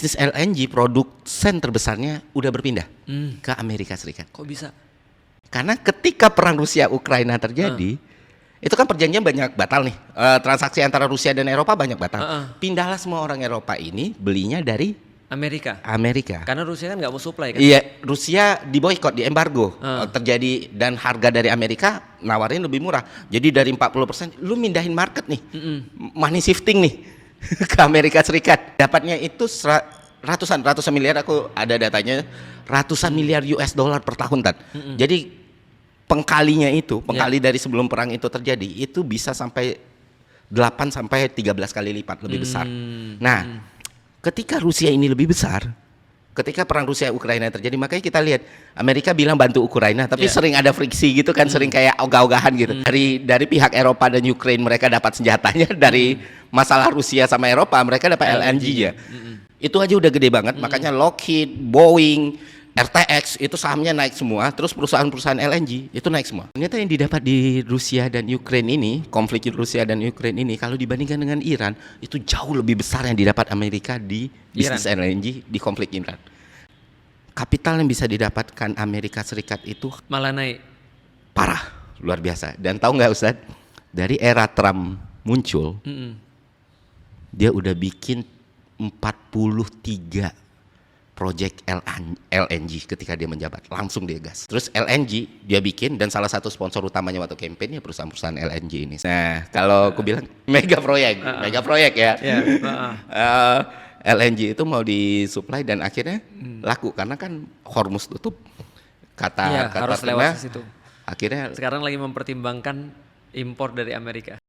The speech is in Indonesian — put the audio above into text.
bisnis LNG produsen terbesarnya udah berpindah ke Amerika Serikat. Kok bisa? Karena ketika perang Rusia Ukraina terjadi, itu kan perjanjian banyak batal nih. Transaksi antara Rusia dan Eropa banyak batal. Pindahlah semua orang Eropa ini belinya dari Amerika. Karena Rusia kan nggak mau supply kan? Iya, Rusia diboikot, diembargo terjadi, dan harga dari Amerika nawarin lebih murah. Jadi dari 40% lu mindahin market nih, money shifting nih ke Amerika Serikat. Dapatnya itu ratusan miliar, aku ada datanya, ratusan miliar US dollar per tahun Tan. Jadi pengkali dari sebelum perang itu terjadi itu bisa sampai 8 sampai 13 kali lipat lebih besar. Nah, ketika Rusia ini lebih besar, ketika perang Rusia Ukraina terjadi, makanya kita lihat Amerika bilang bantu Ukraina, tapi sering ada friksi gitu kan, sering kayak ogah-ogahan gitu. Dari pihak Eropa dan Ukraina mereka dapat senjatanya, dari masalah Rusia sama Eropa mereka dapat LNG-nya. Itu aja udah gede banget, makanya Lockheed, Boeing, RTX itu sahamnya naik semua, terus perusahaan-perusahaan LNG itu naik semua. Ternyata yang didapat di Rusia dan Ukraina ini, konflik Rusia dan Ukraina ini, kalau dibandingkan dengan Iran, itu jauh lebih besar yang didapat Amerika di bisnis LNG di konflik Iran. Kapital yang bisa didapatkan Amerika Serikat itu malah naik. Parah, luar biasa. Dan tahu nggak Ustadz, dari era Trump muncul, dia udah bikin 43 project LNG ketika dia menjabat, langsung dia gas. Terus LNG dia bikin, dan salah satu sponsor utamanya waktu kampanye perusahaan-perusahaan LNG ini. Nah, kalau aku bilang mega proyek ya. LNG itu mau disuplai dan akhirnya laku karena kan Hormuz tutup. Kata harus lewat situ. Akhirnya sekarang lagi mempertimbangkan impor dari Amerika.